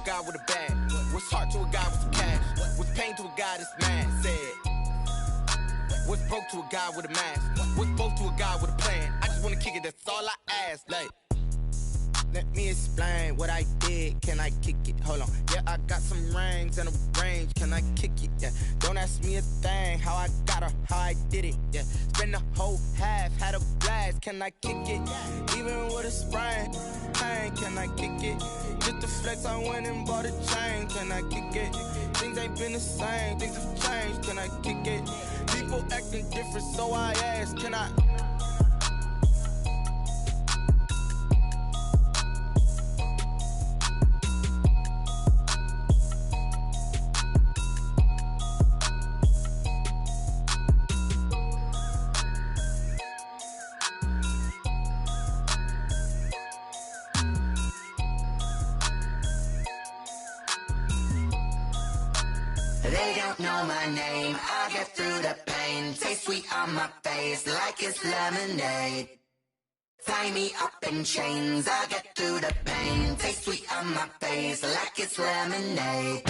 guy with a bag? What's heart to a guy with some cash? What's pain to a guy that's mad? Said. What's broke to a guy with a mask? What's both to a guy with a plan? I just wanna kick it, that's all I ask. Like, let me explain what I did. Can I kick it? Hold on. Yeah, I got some rings and a range. Can I kick it? Yeah. Don't ask me a thing. How I got her, how I did it. Yeah. Spend the whole half, had a blast. Can I kick it? Even with a sprain, pain. Can I kick it? Just to flex, I went and bought a chain. Can I kick it? Things ain't been the same. Things have changed. Can I kick it? People acting different, so I ask. Can I? They don't know my name, I get through the pain. Taste sweet on my face like it's lemonade. Tie me up in chains, I get through the pain. Taste sweet on my face like it's lemonade.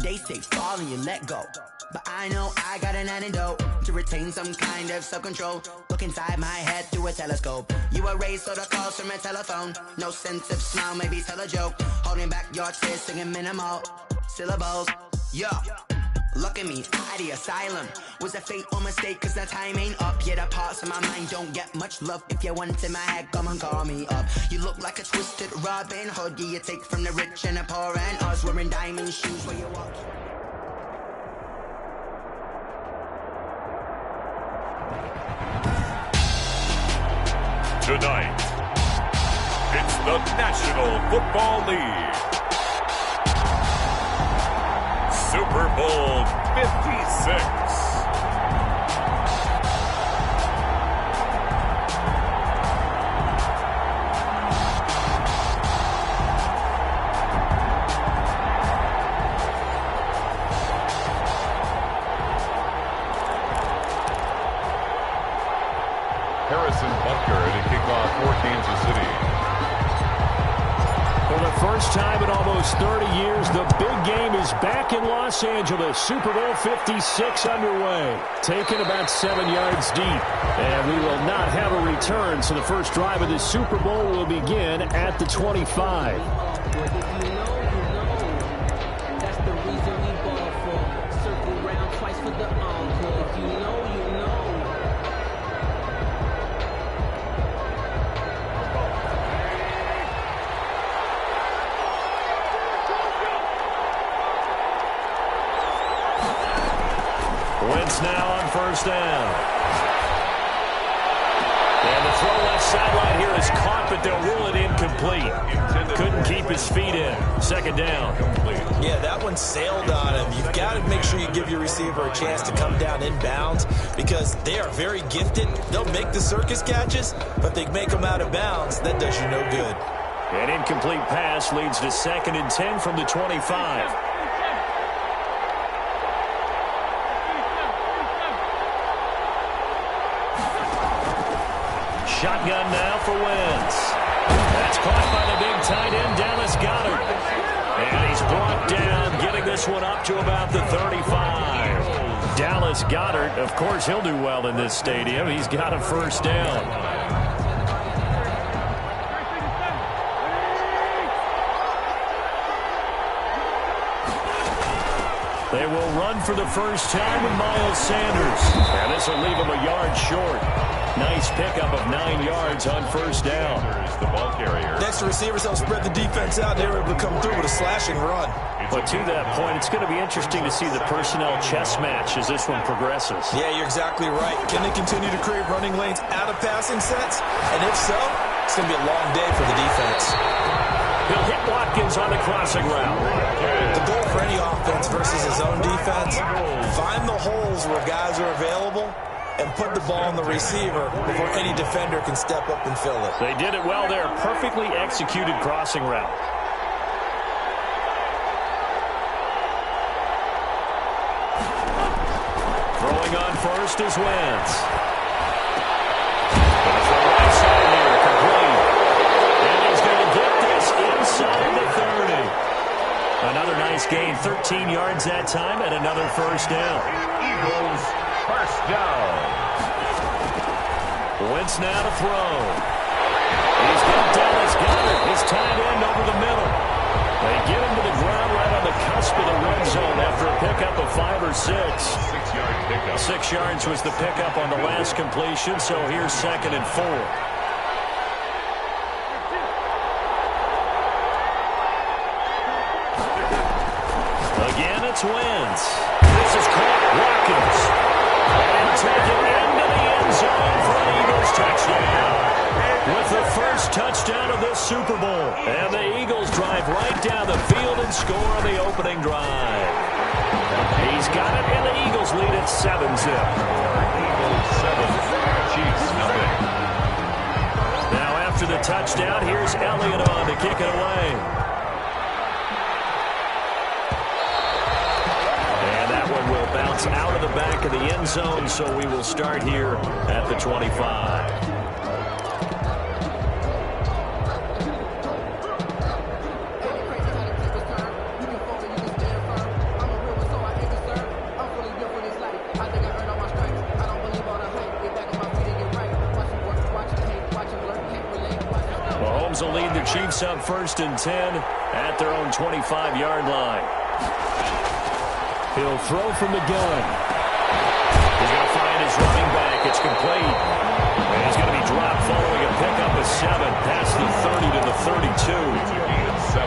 They say fall and you let go, but I know I got an antidote to retain some kind of self-control. Look inside my head through a telescope. You erase all the calls from a telephone. No sense of smile, maybe tell a joke. Holding back your tears, singing minimal syllables. Yo, look at me, out the asylum. Was a fate or mistake, cause the time ain't up. Yeah, the parts of my mind don't get much love. If you want in my head, come and call me up. You look like a twisted Robin Hood. Yeah, you take from the rich and the poor and us. Wearing diamond shoes where you walk. Tonight, it's the National Football League. Super Bowl 56. Harrison Butker to kick off for Kansas City. For the first time in almost 30 years, the big game is back in Los Angeles. Super Bowl 56 underway. Taken about 7 yards deep. And we will not have a return, so the first drive of the Super Bowl will begin at the 25. That's the reason we ball for. Circle round twice for the encore. If you know, you know. Wentz now on first down. And the throw left sideline here is caught, but they'll rule it incomplete. Couldn't keep his feet in. Second down. Yeah, that one sailed on him. You've got to make sure you give your receiver a chance to come down inbounds because they are very gifted. They'll make the circus catches, but they make them out of bounds. That does you no good. An incomplete pass leads to 2nd and 10 from the 25. Shotgun now for Wentz. That's caught by the big tight end, Dallas Goedert. And he's brought down, getting this one up to about the 35. Dallas Goedert, of course, he'll do well in this stadium. He's got a first down. They will run for the first time with Miles Sanders. And this will leave him a yard short. Nice pickup of 9 yards on first down. The ball carrier. Next, the receivers help spread the defense out. They were able to come through with a slashing run. But to that point, it's going to be interesting to see the personnel chess match as this one progresses. Yeah, you're exactly right. Can they continue to create running lanes out of passing sets? And if so, it's going to be a long day for the defense. He'll hit Watkins on the crossing route. The goal for any offense versus his own defense, find the holes where guys are available and put the ball on the receiver before any defender can step up and fill it. They did it well there. Perfectly executed crossing route. Throwing on first is Wentz. And from right side here, complete. And he's going to get this inside the 30. Nice gain, 13 yards that time, and another first down. Eagles first down. Wentz now to throw. He's got Dallas Goedert. His tight end over the middle. They get him to the ground right on the cusp of the red zone after a pickup of 5 or 6. 6-yard pickup. 6 yards was the pickup on the last completion, so here's 2nd and 4. Again, it's Wentz. This is caught. Watkins. And taken into the end zone for an Eagles touchdown. With the first touchdown of this Super Bowl. And the Eagles drive right down the field and score on the opening drive. He's got it, and the Eagles lead at 7-zip. Eagles 7, Chiefs nothing. Now after the touchdown, here's Elliott on to kick it away. And that one will bounce out of the back of the end zone, so we will start here at the 25. Will lead the Chiefs up 1st and 10 at their own 25-yard line. He'll throw from the gun. He's going to find his running back. It's complete. And he's going to be dropped following a pickup of 7 past the 30 to the 32.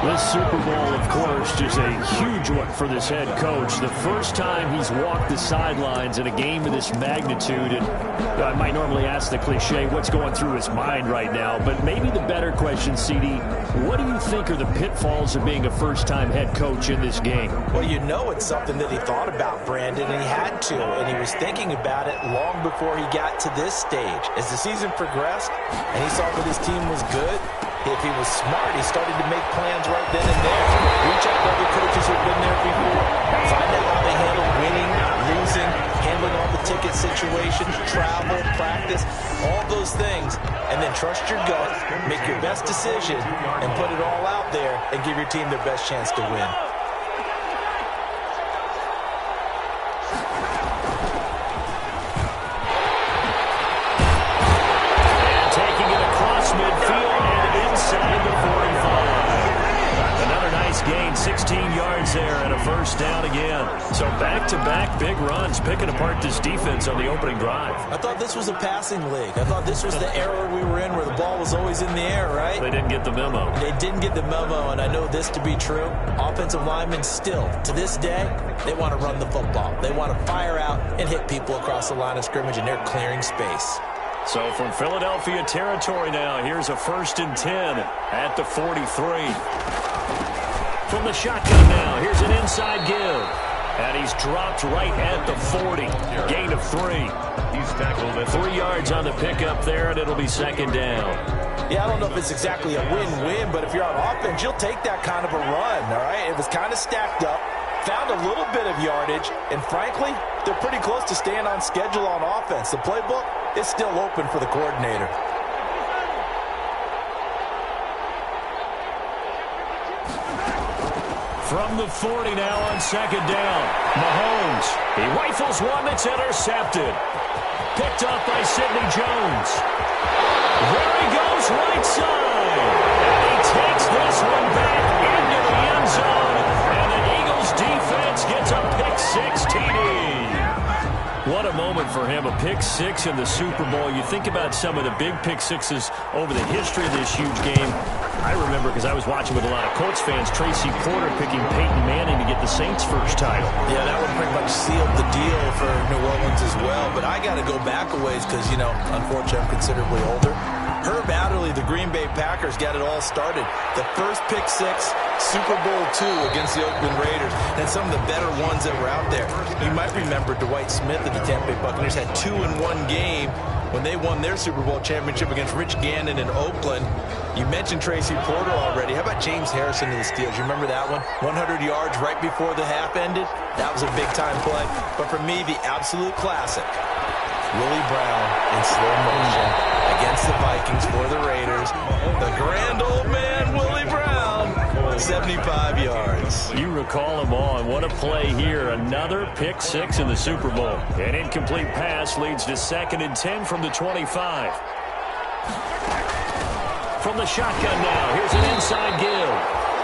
This Super Bowl, of course, is a huge one for this head coach. The first time he's walked the sidelines in a game of this magnitude. And I might normally ask the cliche, what's going through his mind right now? But maybe the better question, CD, what do you think are the pitfalls of being a first-time head coach in this game? Well, you know it's something that he thought about, Brandon, and he had to. And he was thinking about it long before he got to this stage. As the season progressed and he saw that his team was good, if he was smart, he started to make plans right then and there. Reach out to other coaches who've been there before. Find out how they handle winning, losing, handling all the ticket situations, travel, practice, all those things. And then trust your gut, make your best decision, and put it all out there and give your team their best chance to win. Gain 16 yards there and a first down again. So back-to-back big runs, picking apart this defense on the opening drive. I thought this was a passing league. I thought this was the era we were in where the ball was always in the air, right? They didn't get the memo. They didn't get the memo, and I know this to be true. Offensive linemen still, to this day, they want to run the football. They want to fire out and hit people across the line of scrimmage, and they're clearing space. So from Philadelphia territory now, here's a 1st and 10 at the 43. From the shotgun now, here's an inside give. And he's dropped right at the 40. Gain of 3. He's tackled at 3 yards on the pickup there, and it'll be 2nd down. Yeah, I don't know if it's exactly a win-win, but if you're on offense, you'll take that kind of a run, all right? It was kind of stacked up, found a little bit of yardage, and frankly, they're pretty close to staying on schedule on offense. The playbook is still open for the coordinator. From the 40 now on 2nd down. Mahomes. He rifles one that's intercepted. Picked off by Sidney Jones. There he goes right side. And he takes this one back into the end zone. And the Eagles defense gets a pick-6 TD. What a moment for him, a pick-6 in the Super Bowl. You think about some of the big pick-6s over the history of this huge game. I remember, because I was watching with a lot of Colts fans, Tracy Porter picking Peyton Manning to get the Saints' first title. Yeah, that one pretty much sealed the deal for New Orleans as well. But I got to go back a ways because, you know, unfortunately I'm considerably older. Herb Adderley, the Green Bay Packers, got it all started. The first pick-6, Super Bowl II against the Oakland Raiders, and some of the better ones that were out there. You might remember Dwight Smith of the Tampa Bay Buccaneers had 2 in one game when they won their Super Bowl championship against Rich Gannon in Oakland. You mentioned Tracy Porter already. How about James Harrison of the Steelers? You remember that one? 100 yards right before the half ended. That was a big-time play. But for me, the absolute classic, Willie Brown in slow motion against the Vikings for the Raiders. The grand old man, Willie Brown. 75 yards. You recall him on. What a play here. Another pick six in the Super Bowl. An incomplete pass leads to 2nd and 10 from the 25. From the shotgun now, here's an inside give.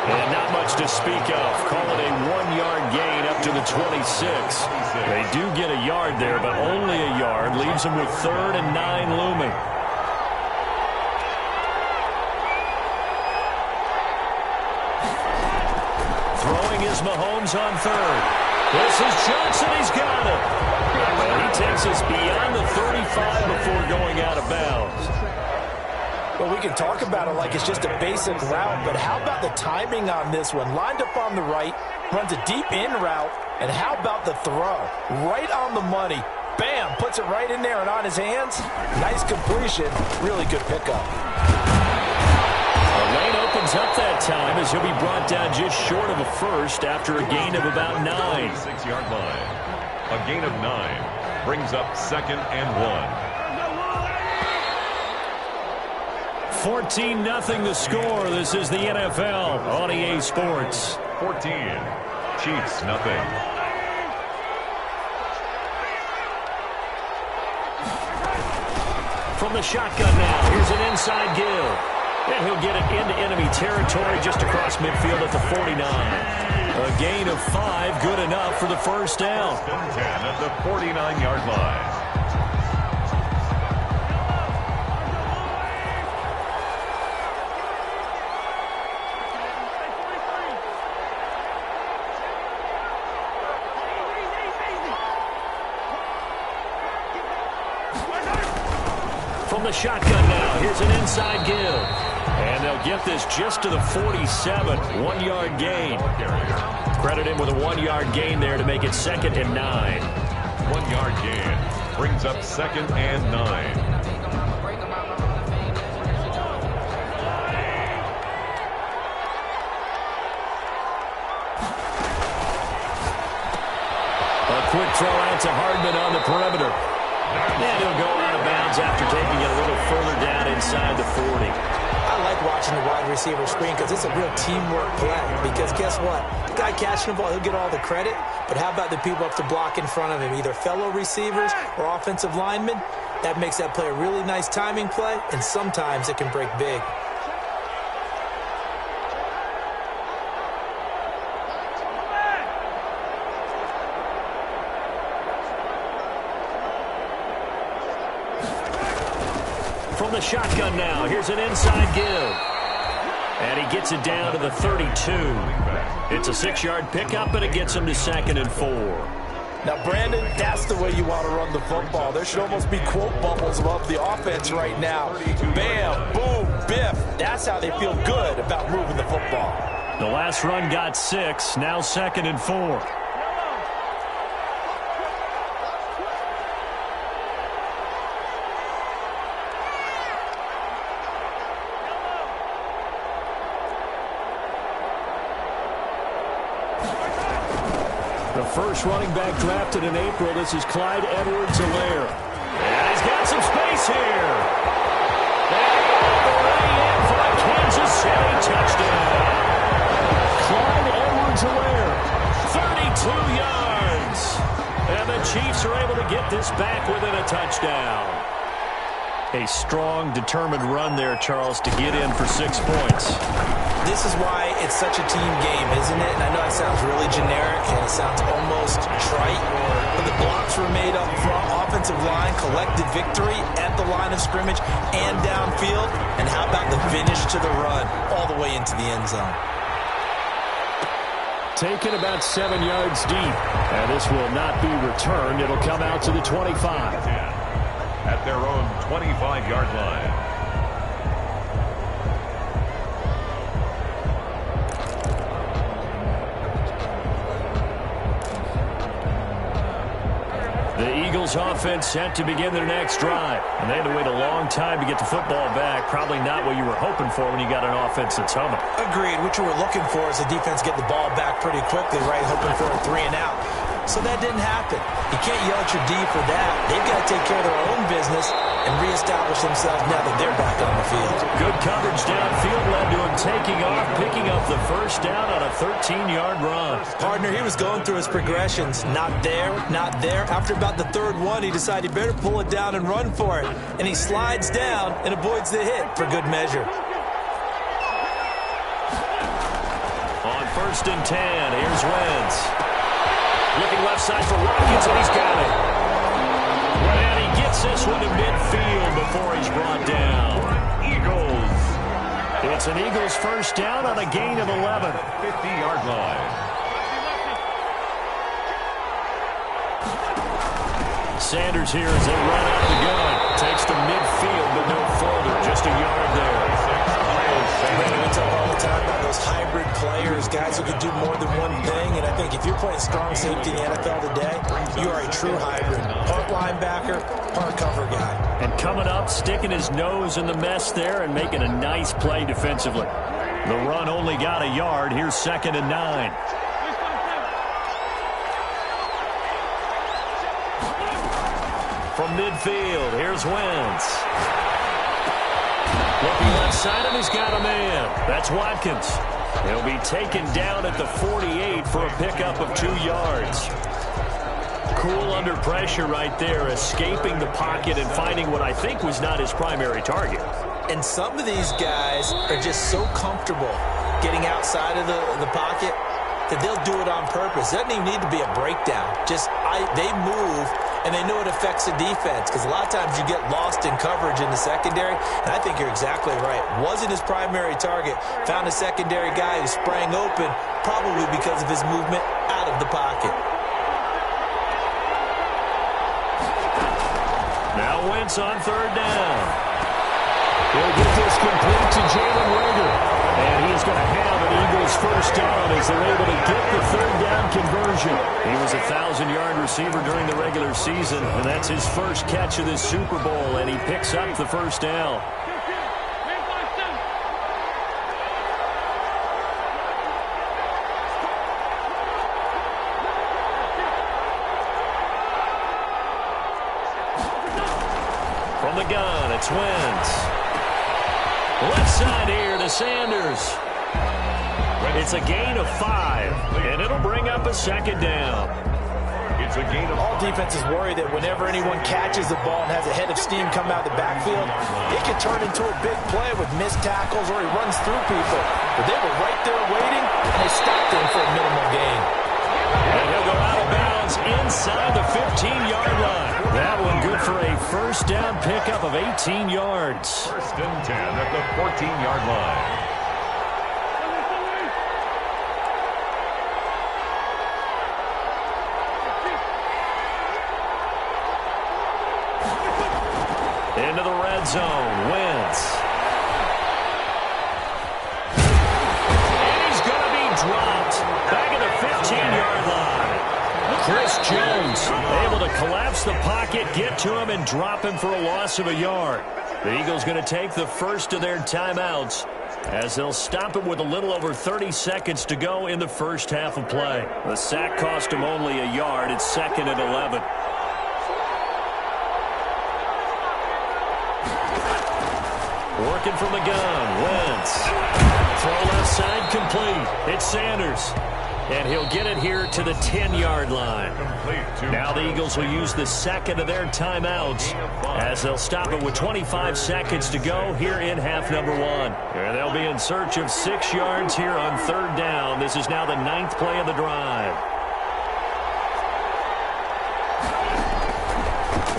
And not much to speak of. Call it a 1-yard gain up to the 26. They do get a yard there, but only a yard. Leaves them with 3rd and 9 looming. Throwing is Mahomes on 3rd. This is Johnson. He's got it. And he takes us beyond the 35 before going out of bounds. Well, we can talk about it like it's just a basic route, but how about the timing on this one? Lined up on the right, runs a deep in route, and how about the throw? Right on the money. Bam! Puts it right in there and on his hands. Nice completion. Really good pickup. The lane opens up that time as he'll be brought down just short of a first after a gain of about 9. 6-yard line. A gain of 9 brings up 2nd and 1. 14-0 the score. This is the NFL on EA Sports. 14. Chiefs, nothing. From the shotgun now, here's an inside give. And he'll get it into enemy territory just across midfield at the 49. A gain of 5, good enough for the first down. 10 at the 49-yard line. From the shotgun now, here's an inside give. And they'll get this just to the 47, 1-yard gain. Credit him with a 1-yard gain there to make it 2nd and 9. 1-yard gain brings up 2nd and 9. A quick throw out to Hardman on the perimeter. And he'll go out of bounds after taking it a little further down inside the 40. I like watching the wide receiver screen because it's a real teamwork play. Because guess what? The guy catching the ball, he'll get all the credit. But how about the people up to block in front of him, either fellow receivers or offensive linemen? That makes that play a really nice timing play, and sometimes it can break big. From the shotgun now, here's an inside give. And he gets it down to the 32. It's a 6-yard pickup, but it gets him to 2nd and 4. Now, Brandon, that's the way you want to run the football. There should almost be quote bubbles above the offense right now. Bam, boom, biff. That's how they feel good about moving the football. The last run got 6, now 2nd and 4. The first running back drafted in April. This is Clyde Edwards-Helaire. And he's got some space here. And in for a Kansas City touchdown. Clyde Edwards-Helaire, 32 yards. And the Chiefs are able to get this back within a touchdown. A strong, determined run there, Charles, to get in for 6 points. This is why it's such a team game, isn't it? And I know it sounds really generic and it sounds almost trite, but the blocks were made up front, offensive line, collected victory at the line of scrimmage and downfield. And how about the finish to the run all the way into the end zone? Taken about 7 yards deep, and this will not be returned. It'll come out to the 25. At their own 25-yard line. The Eagles offense set to begin their next drive. And they had to wait a long time to get the football back. Probably not what you were hoping for when you got an offense that's humming. Agreed. What you were looking for is the defense get the ball back pretty quickly, right? Hoping for a 3 and out. so that didn't happen. You can't yell at your D for that. They've got to take care of their own business and reestablish themselves now that they're back on the field. Good coverage downfield led to him taking off, picking up the first down on a 13-yard run. Partner, he was going through his progressions. Not there, not there. After about the third one, he decided he better pull it down and run for it. And he slides down and avoids the hit for good measure. On 1st and 10, here's Wentz. Looking left side for Watkins, and he's got it. And he gets this one to midfield before he's brought down. Eagles. It's an Eagles first down on a gain of 11. 50-yard line. Sanders here as they run out the gun. Takes to midfield, but no further. Just a yard there. We talk all the time about those hybrid players, guys who can do more than one thing. And I think if you're playing strong safety in the NFL today, you are a true hybrid. Part linebacker, part cover guy. And coming up, sticking his nose in the mess there and making a nice play defensively. The run only got a yard. Here's 2nd and 9. From midfield, here's Wentz. Looking left side, and he's got a man. That's Watkins. He'll be taken down at the 48 for a pickup of 2 yards. Cool under pressure right there, escaping the pocket and finding what I think was not his primary target. And some of these guys are just so comfortable getting outside of the pocket that they'll do it on purpose. It doesn't even need to be a breakdown. Just they move, and they know it affects the defense, because a lot of times you get lost in coverage in the secondary, and I think you're exactly right. Wasn't his primary target. Found a secondary guy who sprang open, probably because of his movement out of the pocket. Now Wentz on 3rd down. He'll get this complete to Jalen Reagor. And he's going to have an Eagles first down as they're able to get the 3rd down conversion. He was a 1,000-yard receiver during the regular season, and that's his first catch of this Super Bowl, and he picks up the first down. From the gun, it's Wentz. Left side here to Sanders. It's a gain of 5, and it'll bring up a 2nd down. It's a gain of... All defenses worry that whenever anyone catches the ball and has a head of steam come out of the backfield, it can turn into a big play with missed tackles or he runs through people. But they were right there waiting, and they stopped him for a minimal gain. And he'll go out of bounds inside the 15-yard line. That one good for a first down pickup of 18 yards. 1st and 10 at the 14-yard line. Into the red zone, Wentz. And he's going to be dropped back at the 15-yard line. Chris Jones able to collapse the pocket, get to him, and drop him for a loss of a yard. The Eagles going to take the first of their timeouts as they'll stop him with a little over 30 seconds to go in the first half of play. The sack cost him only a yard. It's 2nd and 11. Working from the gun, Wentz. Throw left side complete. It's Sanders. And he'll get it here to the 10-yard line. Now the Eagles will use the 2nd of their timeouts as they'll stop it with 25 seconds to go here in half number 1. And they'll be in search of 6 yards here on 3rd down. This is now the 9th play of the drive.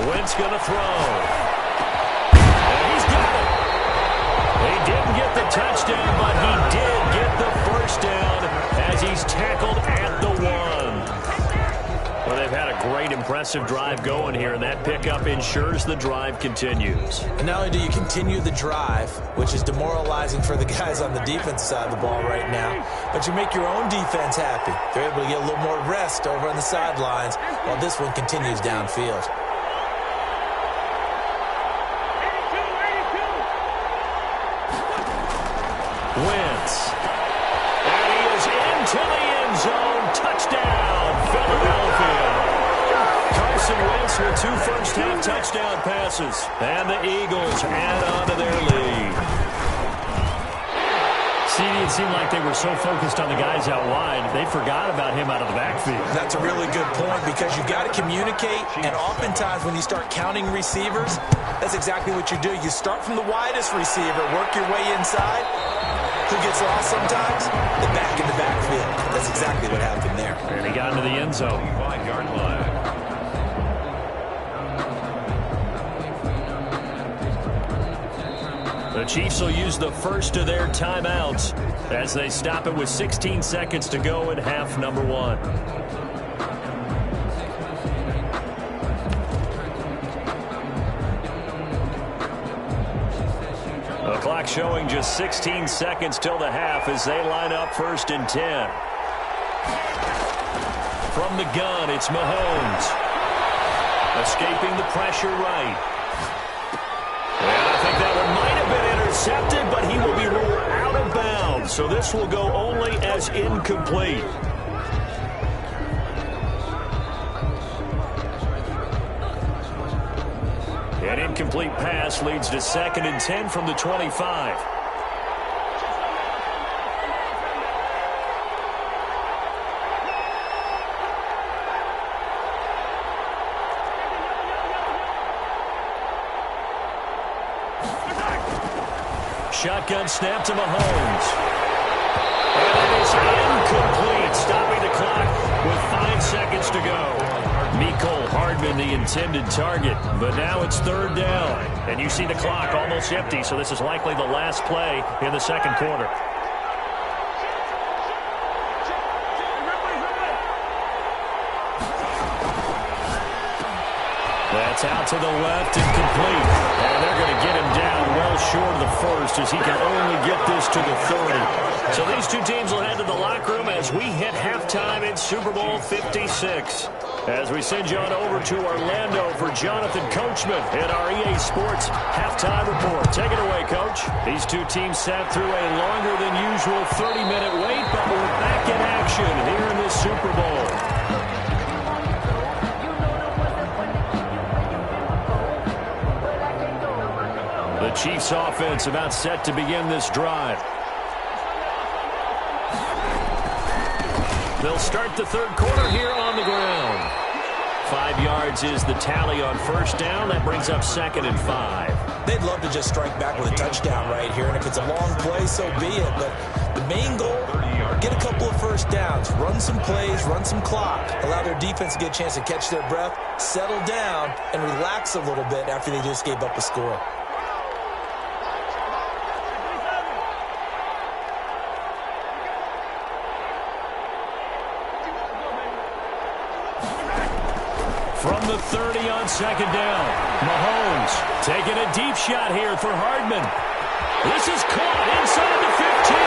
Wentz going to throw. And he's got it. He didn't get the touchdown, but he did get the first down as he's tackled at the 1. Well, they've had a great, impressive drive going here, and that pickup ensures the drive continues. And not only do you continue the drive, which is demoralizing for the guys on the defensive side of the ball right now, but you make your own defense happy. They're able to get a little more rest over on the sidelines while this one continues downfield. Wentz. And he is into the end zone. Touchdown, Philadelphia. 2 first-half touchdown passes. And the Eagles add on to their lead. It seemed like they were so focused on the guys out wide, they forgot about him out of the backfield. That's a really good point because you've got to communicate, and oftentimes when you start counting receivers, that's exactly what you do. You start from the widest receiver, work your way inside. Who gets lost sometimes? The back in the backfield. That's exactly what happened there. And he got into the end zone. 5-yard line. The Chiefs will use the first of their timeouts as they stop it with 16 seconds to go in half number 1. The clock showing just 16 seconds till the half as they line up 1st and 10. From the gun, it's Mahomes. Escaping the pressure right. And I think that one might have been intercepted, but he will be ruled out of bounds. So this will go only as incomplete. An incomplete pass leads to 2nd and 10 from the 25. Shotgun snap to Mahomes. And it is incomplete, stopping the clock with 5 seconds to go. Mecole Hardman, the intended target, but now it's 3rd down. And you see the clock almost empty, so this is likely the last play in the 2nd quarter. That's out to the left and complete. And they're going to get him down well short of the first as he can only get this to the 30. So these two teams will head to the locker room as we hit halftime in Super Bowl 56. As we send you on over to Orlando for Jonathan Coachman in our EA Sports halftime report. Take it away, Coach. These two teams sat through a longer than usual 30-minute wait, but we're back in action here in the Super Bowl. The Chiefs offense about set to begin this drive. They'll start the 3rd quarter here on the ground. 5 yards is the tally on 1st down. That brings up 2nd and 5. They'd love to just strike back with a touchdown right here, and if it's a long play, so be it. But the main goal, get a couple of 1st downs, run some plays, run some clock, allow their defense to get a chance to catch their breath, settle down, and relax a little bit after they just gave up a score. From the 30 on 2nd down, Mahomes taking a deep shot here for Hardman. This is caught inside the 15.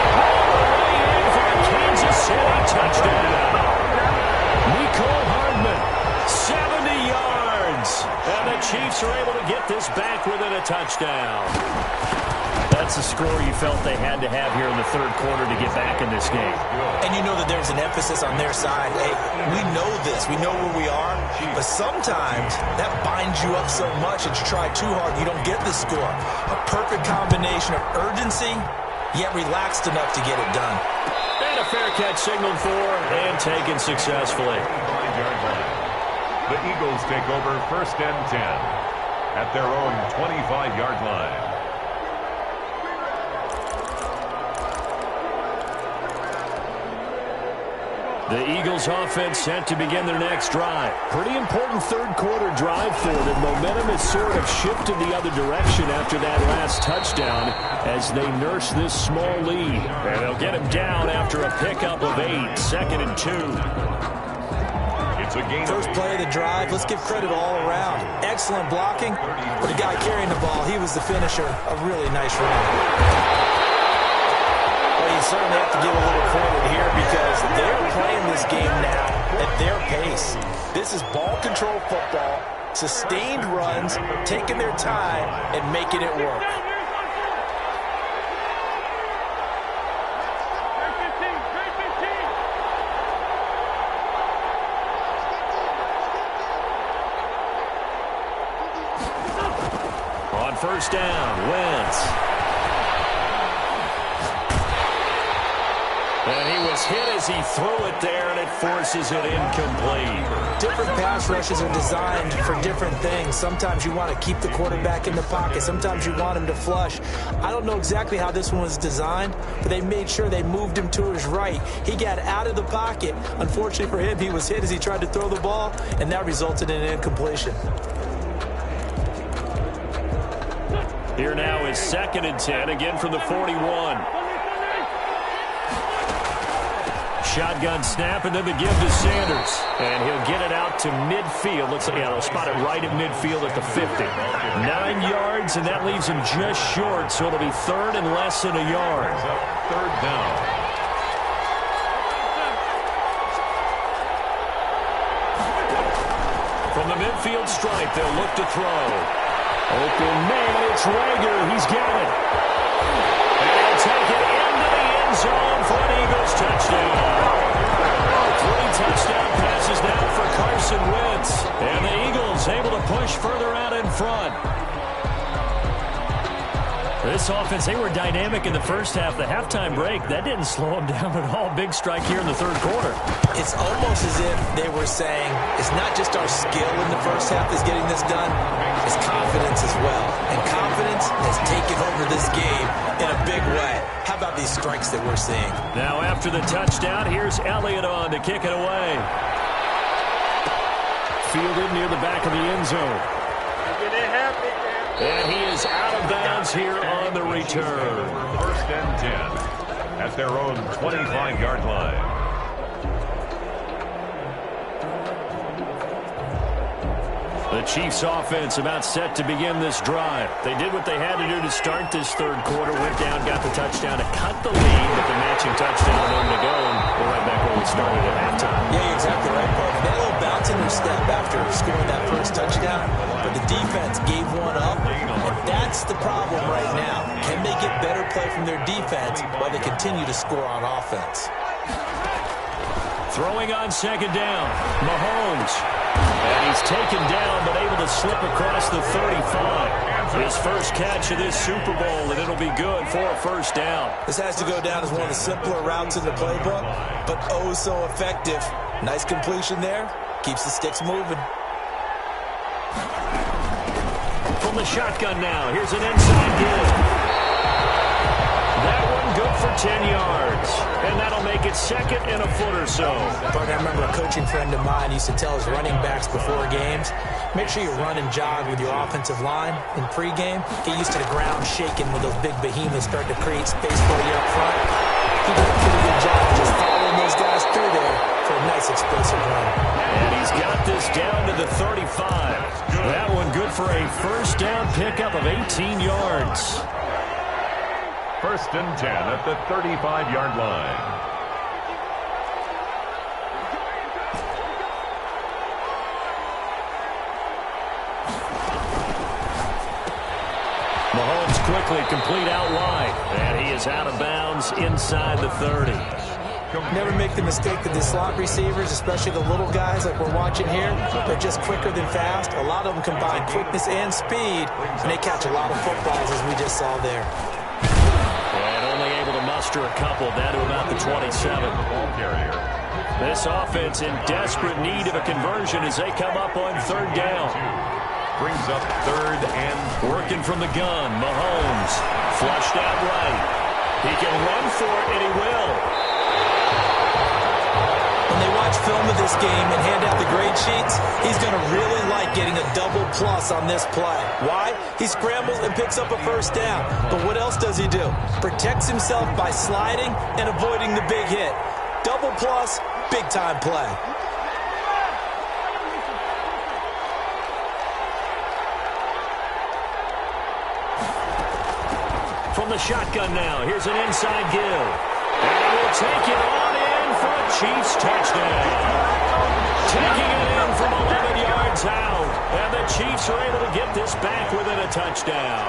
And all the way in for a Kansas City touchdown. Mecole Hardman, 70 yards. And the Chiefs are able to get this back within a touchdown. That's the score you felt they had to have here in the 3rd quarter to get back in this game. And you know that there's an emphasis on their side. Hey, we know this. We know where we are. But sometimes that binds you up so much that you try too hard, you don't get the score. A perfect combination of urgency, yet relaxed enough to get it done. And a fair catch signaled for and taken successfully. 5-yard line. The Eagles take over 1st and 10 at their own 25-yard line. The Eagles offense set to begin their next drive. Pretty important 3rd quarter drive for them. Momentum has sort of shifted the other direction after that last touchdown as they nurse this small lead. And they'll get him down after a pickup of 8, 2nd and 2. It's a gain. First play of the drive, let's give credit all around. Excellent blocking. For the guy carrying the ball, he was the finisher. A really nice run. Well, you certainly have to give a little credit here because they're playing this game now at their pace. This is ball control football, sustained runs, taking their time and making it work. first down. Wentz. And he was hit as he threw it there, and it forces it incomplete. Different pass rushes are designed for different things. Sometimes you want to keep the quarterback in the pocket. Sometimes you want him to flush. I don't know exactly how this one was designed, but they made sure they moved him to his right. He got out of the pocket. Unfortunately for him, he was hit as he tried to throw the ball, and that resulted in an incompletion. Here now is 2nd and 10, again from the 41. Shotgun snap, and then the give to Sanders. And he'll get it out to midfield. Looks like, they'll spot it right at midfield at the 50. 9 yards, and that leaves him just short, so it'll be 3rd and less than a yard. 3rd down. From the midfield stripe, they'll look to throw. Open man, it's Rager. He's got it. And he'll take it into the end zone for an Eagles touchdown. 3 touchdown passes now for Carson Wentz. And the Eagles able to push further out in front. This offense, they were dynamic in the first half. The halftime break, that didn't slow them down at all. Big strike here in the 3rd quarter. It's almost as if they were saying, it's not just our skill in the first half that's getting this done, it's confidence as well. And confidence has taken over this game in a big way. How about these strikes that we're seeing? Now after the touchdown, here's Elliott on to kick it away. Fielded near the back of the end zone. And he is out of bounds here on the return. 1st and 10 at their own 25-yard line. The Chiefs offense about set to begin this drive. They did what they had to do to start this 3rd quarter. Went down, got the touchdown to cut the lead, but the matching touchdown a moment ago, and we're right back where we started at halftime. Yeah, you're exactly right, Paul. They had a little bounce in their step after scoring that first touchdown, but the defense gave one up, and that's the problem right now. Can they get better play from their defense while they continue to score on offense? Throwing on 2nd down, Mahomes. And he's taken down, but able to slip across the 35. His first catch of this Super Bowl, and it'll be good for a 1st down. This has to go down as one of the simpler routes in the playbook, but oh so effective. Nice completion there. Keeps the sticks moving. From the shotgun now, here's an inside give. That one good for 10 yards. And that'll make it 2nd and a foot or so. But I remember a coaching friend of mine used to tell his running backs before games, make sure you run and jog with your offensive line in pregame. Get used to the ground shaking when those big behemoths start to create space for you up front. He did a pretty good job of just following those guys through there for a nice explosive run. And he's got this down to the 35. That one good for a 1st down pickup of 18 yards. 1st and 10 at the 35-yard line. Mahomes quickly complete out wide, and he is out of bounds inside the 30. Never make the mistake that the slot receivers, especially the little guys like we're watching here, they're just quicker than fast. A lot of them combine quickness and speed, and they catch a lot of footballs as we just saw there. And only able to muster a couple down to about the 27. This offense in desperate need of a conversion as they come up on 3rd down. Brings up 3rd and working from the gun. Mahomes flushed out right. He can run for it, and he will. When they watch film of this game and hand out the grade sheets, he's going to really like getting a double plus on this play. Why? He scrambles and picks up a 1st down. But what else does he do? Protects himself by sliding and avoiding the big hit. Double plus, big time play. From the shotgun now, here's an inside give. And he will take it on in for a Chiefs touchdown. Taking it in from 11 yards out. And the Chiefs are able to get this back within a touchdown.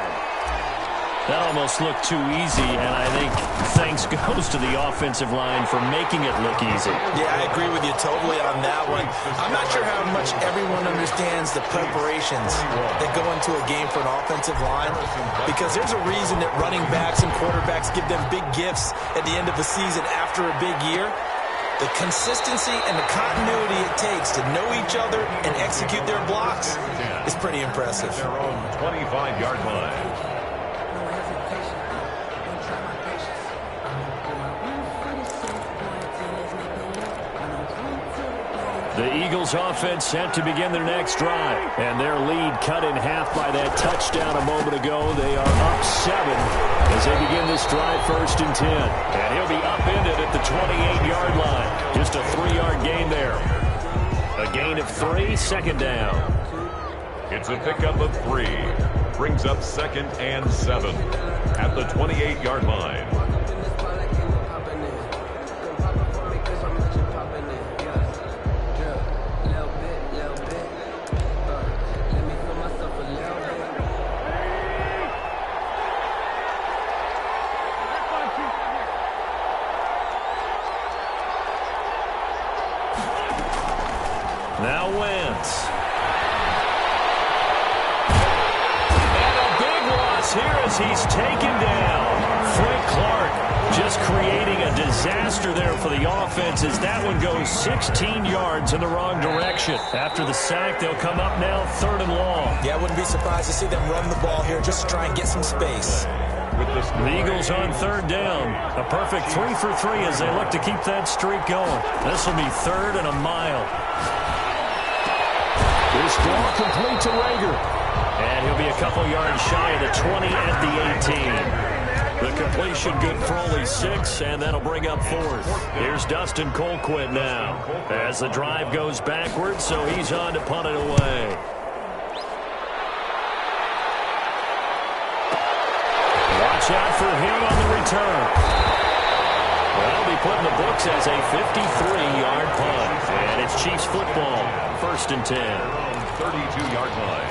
That almost looked too easy, and I think thanks goes to the offensive line for making it look easy. Yeah, I agree with you totally on that one. I'm not sure how much everyone understands the preparations that go into a game for an offensive line, because there's a reason that running backs and quarterbacks give them big gifts at the end of the season after a big year. The consistency and the continuity it takes to know each other and execute their blocks is pretty impressive. Their own 25-yard line. The Eagles offense set to begin their next drive, and their lead cut in half by that touchdown a moment ago. They are up 7 as they begin this drive 1st and 10. And he'll be upended at the 28-yard line. Just a 3-yard gain there. A gain of 3, 2nd down. It's a pickup of 3. Brings up 2nd and 7 at the 28-yard line. Now Wentz. And a big loss here as he's taken down. Frank Clark just creating a disaster there for the offense as that one goes 16 yards in the wrong direction. After the sack, they'll come up now 3rd and long. Yeah, I wouldn't be surprised to see them run the ball here just to try and get some space. The Eagles on 3rd down. A perfect 3 for 3 as they look to keep that streak going. This will be 3rd and a mile. This ball complete to Rager. And he'll be a couple yards shy of the 20 at the 18. The completion good for only 6, and that'll bring up 4th. Here's Dustin Colquitt now as the drive goes backwards, so he's on to punt it away. Watch out for him on the return. Well, be put in the books as a 53-yard punt. And it's Chiefs football, 1st and 10. 32-yard line.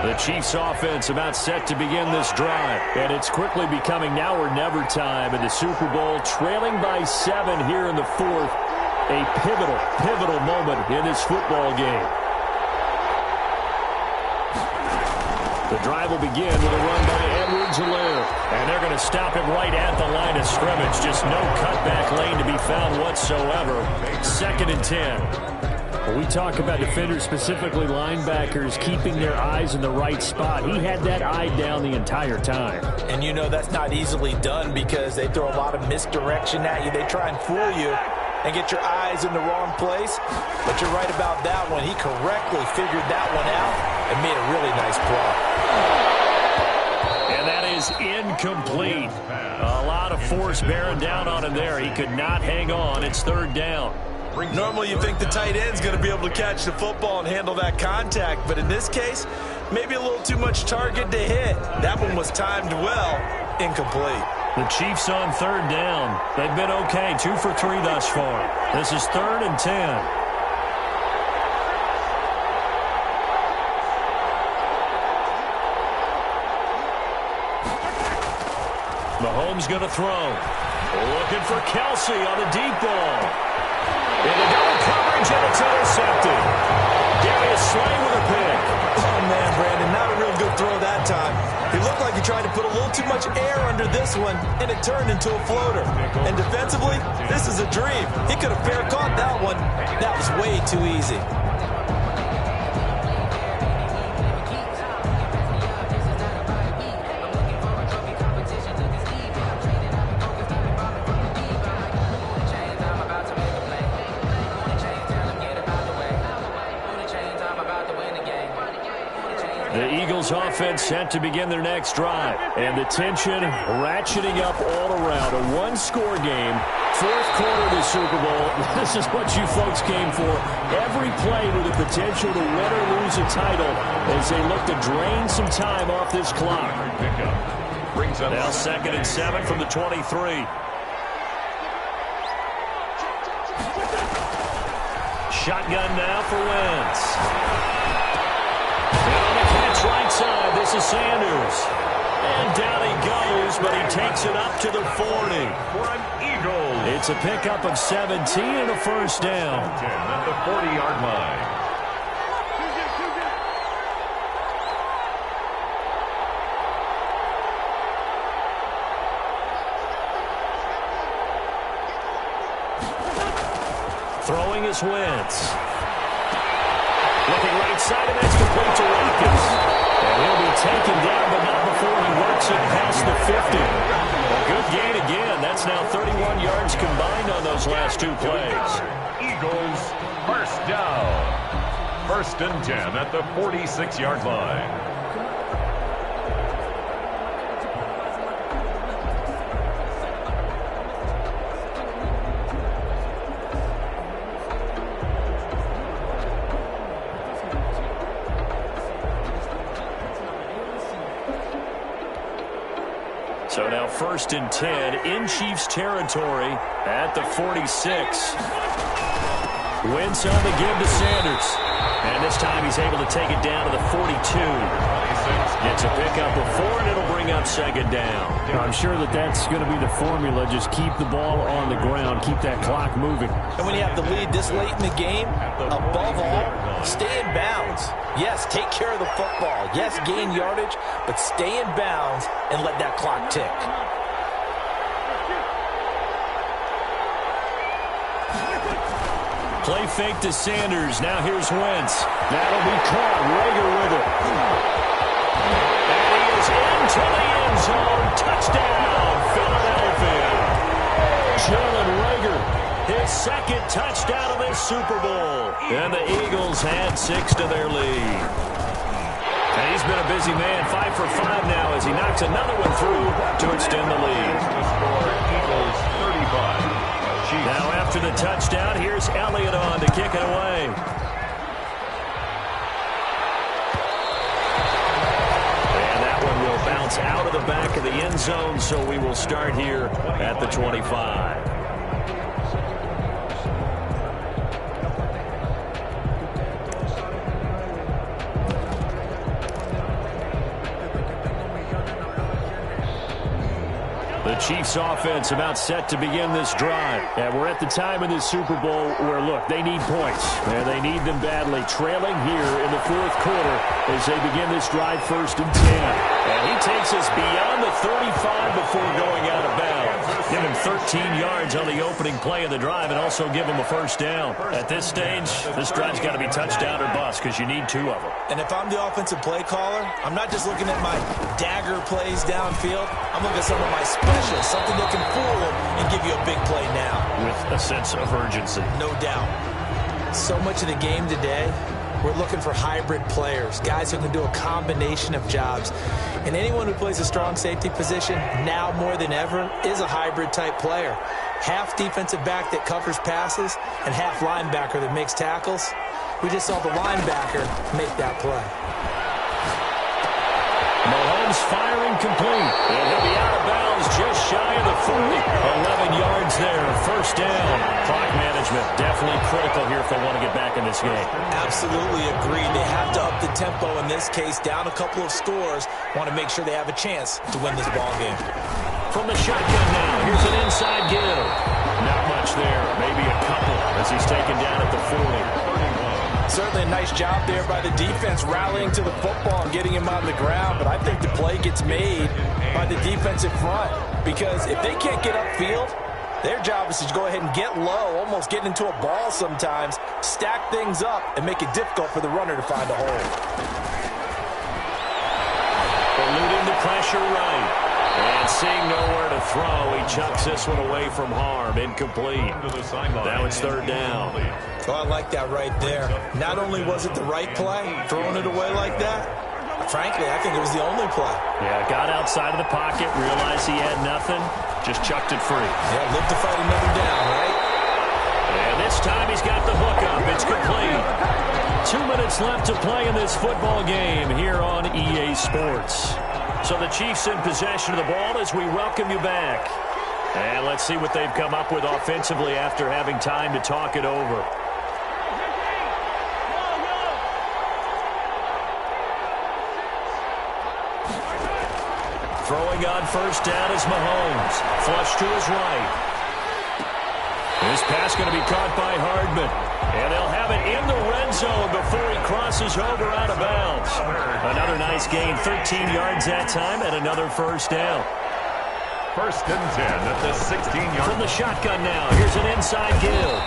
The Chiefs offense about set to begin this drive. And it's quickly becoming now or never time in the Super Bowl, trailing by 7 here in the 4th. A pivotal moment in this football game. The drive will begin with a run by Edwards-Helaire. And they're going to stop him right at the line of scrimmage. Just no cutback lane to be found whatsoever. 2nd and 10. When we talk about defenders, specifically linebackers, keeping their eyes in the right spot, he had that eye down the entire time. And you know that's not easily done because they throw a lot of misdirection at you. They try and fool you and get your eyes in the wrong place. But you're right about that one. He correctly figured that one out and made a really nice play. And that is incomplete. A lot of force bearing down on him there. He could not hang on. It's 3rd down. Normally you think the tight end's going to be able to catch the football and handle that contact, but in this case, maybe a little too much target to hit. That one was timed well, incomplete. The Chiefs on 3rd down. They've been okay, 2 for 3 thus far. This is 3rd and 10. Mahomes going to throw. Looking for Kelsey on the deep ball. Into double coverage, and it's intercepted. Darius Slay with a pick. Oh, man, Brandon, not a real good throw that time. He looked like he tried to put a little too much air under this one, and it turned into a floater. And defensively, this is a dream. He could have fair caught that one. That was way too easy. The Eagles offense set to begin their next drive. And the tension ratcheting up all around. A one-score game. 4th quarter of the Super Bowl. This is what you folks came for. Every play with the potential to win or lose a title as they look to drain some time off this clock. brings up Now 2nd and 7 from the 23. Shotgun now for Wentz. And on the catch right side, this is Sanders. And down he goes, but he takes it up to the 40. for an Eagle. It's a pickup of 17 and a first down. 10 at the 40-yard line. Throwing is Wentz. Looking right side, and that's complete to Watkins. And he'll be taken down, but not before he works it past the 50. A good gain again. That's now 31 yards combined on those last two plays. Eagles first down. 1st and 10 at the 46-yard line. So now 1st and 10 in Chiefs territory at the 46. Wentz on the give to Sanders. And this time he's able to take it down to the 42. It's a pickup of 4, and it'll bring up 2nd down. I'm sure that's going to be the formula. Just keep the ball on the ground. Keep that clock moving. And when you have the lead this late in the game, above all, stay in bounds. Yes, take care of the football. Yes, gain yardage, but stay in bounds and let that clock tick. Play fake to Sanders. Now here's Wentz. That'll be caught. Rager with it. And he is into the end zone. Touchdown, Philadelphia. Jalen Rager, his 2nd touchdown of this Super Bowl. And the Eagles had 6 to their lead. And he's been a busy man, 5 for 5 now as he knocks another one through to extend the lead. The score, Eagles 35. Chiefs. Now after the touchdown, here's Elliott on to kick it away. And that one will bounce out of the back of the end zone, so we will start here at the 25. The Chiefs offense about set to begin this drive. And we're at the time in this Super Bowl where, look, they need points. And they need them badly. Trailing here in the 4th quarter as they begin this drive 1st and 10. And he takes us beyond the 35 before going out of bounds. Give him 13 yards on the opening play of the drive and also give him a first down. At this stage, this drive's got to be touchdown or bust because you need 2 of them. And if I'm the offensive play caller, I'm not just looking at my dagger plays downfield. I'm looking at some of my specials, something that can fool them and give you a big play now. With a sense of urgency. No doubt. So much of the game today, we're looking for hybrid players, guys who can do a combination of jobs. And anyone who plays a strong safety position, now more than ever, is a hybrid type player. Half defensive back that covers passes and half linebacker that makes tackles. We just saw the linebacker make that play. Mahomes firing complete. And he'll be out of bounds just shy of the 40. 11 yards there. First down. Clock management definitely critical here if they want to get back in this game. Absolutely agreed. They have to up the tempo in this case. Down a couple of scores. Want to make sure they have a chance to win this ball game. From the shotgun now. Here's an inside give. Not much there. Maybe a couple as he's taken down at the 40. Certainly a nice job there by the defense rallying to the football and getting him on the ground, but I think the play gets made by the defensive front because if they can't get upfield, their job is to go ahead and get low, almost get into a ball sometimes, stack things up, and make it difficult for the runner to find a hole. Eluding the pressure right. And seeing nowhere to throw, he chucks this one away from harm. Incomplete. Now it's 3rd down. Oh, I like that right there. Not only was it the right play, throwing it away like that, frankly, I think it was the only play. Yeah, got outside of the pocket, realized he had nothing, just chucked it free. Yeah, live to fight another down, right? And this time he's got the hook up. It's complete. 2 minutes left to play in this football game here on EA Sports. So the Chiefs in possession of the ball as we welcome you back. And let's see what they've come up with offensively after having time to talk it over. Throwing on first down is Mahomes. Flush to his right. This pass going to be caught by Hardman. And they'll have it in the red zone before he crosses over out of bounds. Another nice gain, 13 yards that time, and another first down. First and 10 at the 16-yard. From the shotgun now, here's an inside give.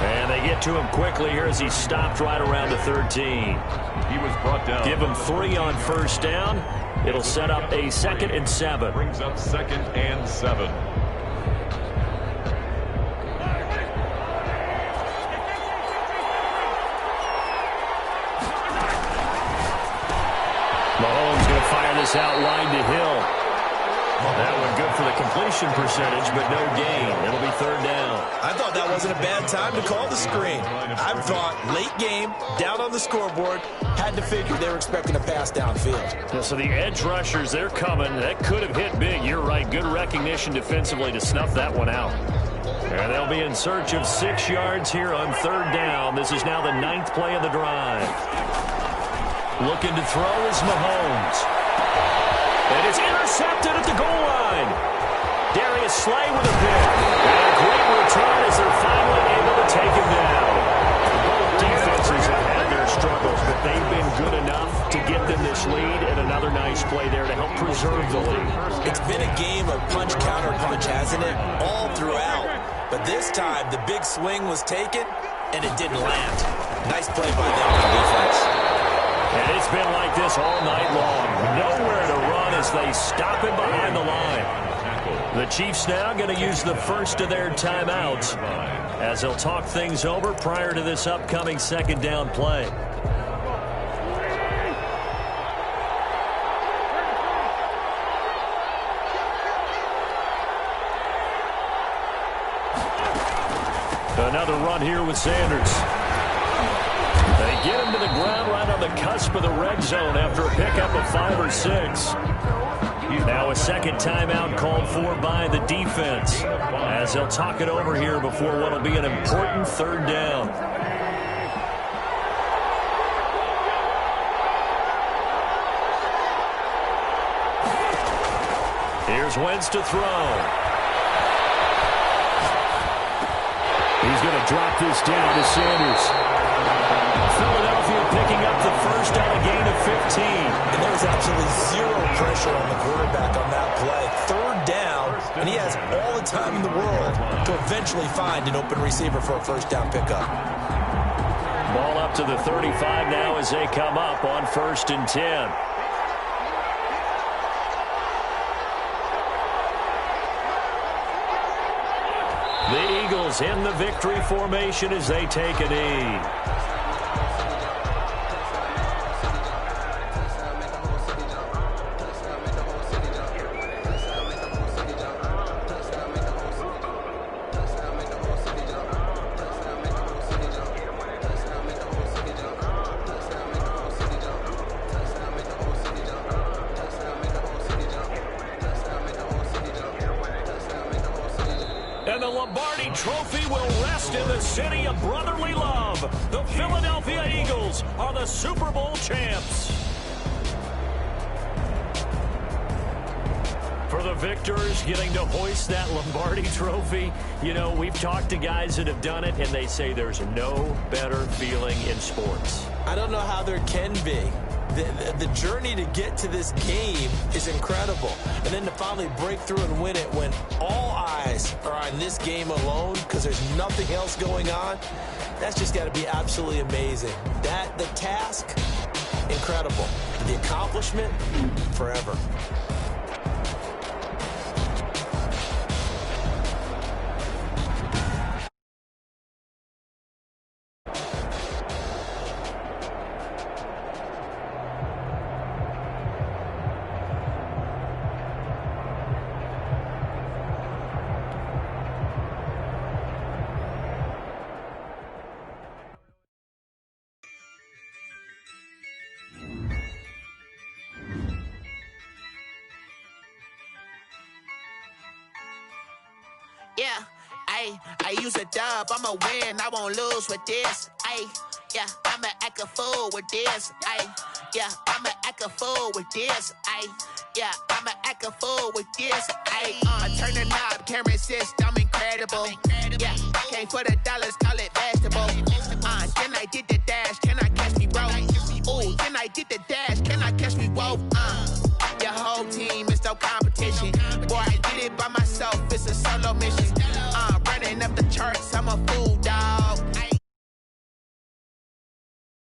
And they get to him quickly here as he stopped right around the 13. He was brought down. Give him 3 on first down. It'll set up a 2nd and 7. Brings up 2nd and 7. Mahomes going to fire this out wide to Hill. That one good for the completion percentage, but no gain. It'll be 3rd down. I thought that wasn't a bad time to call the screen. I thought late game, down on the scoreboard, had to figure they were expecting a pass downfield. Yeah, so the edge rushers, they're coming. That could have hit big. You're right. Good recognition defensively to snuff that one out. And they'll be in search of 6 yards here on 3rd down. This is now the 9th play of the drive. Looking to throw is Mahomes. And it's intercepted at the goal line. Darius Slay with a pick. And a great return as they're finally able to take him down. Both defenses have had their struggles, but they've been good enough to get them this lead, and another nice play there to help preserve the lead. It's been a game of punch, counter, punch, hasn't it? All throughout. But this time, the big swing was taken, and it didn't land. Nice play by them on defense. And it's been like this all night long. Nowhere to run as they stop him behind the line. The Chiefs now going to use the first of their timeouts as they'll talk things over prior to this upcoming 2nd down play. Another run here with Sanders. They get him to the ground right on the cusp of the red zone after a pickup of 5 or 6. Now a 2nd timeout called for by the defense as they'll talk it over here before what will be an important 3rd down. Here's Wentz to throw. He's going to drop this down to Sanders. Philadelphia picking up the first on a gain of 15. And there was absolutely zero pressure on the quarterback on that play. 3rd down, and he has all the time in the world to eventually find an open receiver for a first down pickup. Ball up to the 35 now as they come up on 1st and 10. The Eagles in the victory formation as they take a knee. And the Lombardi Trophy will rest in the city of brotherly love. The Philadelphia Eagles are the Super Bowl champs. For the victors getting to hoist that Lombardi Trophy, you know, we've talked to guys that have done it, and they say there's no better feeling in sports. I don't know how there can be. The journey to get to this game is incredible. And then to finally break through and win it when all eyes are on this game alone because there's nothing else going on, that's just got to be absolutely amazing. The task, incredible. The accomplishment, forever. Yeah, I use a dub, I'ma win, I won't lose with this. Yeah, I'ma act a fool with this. Yeah, I'ma act a fool with this. Yeah, I'ma act a fool with this. Turn the knob, camera assist, I'm incredible. Yeah, came for the dollars, call it vegetable. Then I did the dash, can I catch me, bro? Ooh, then I did the dash, can I catch me, whoa? Your whole team is no competition. Boy, I did it by myself, it's a solo mission.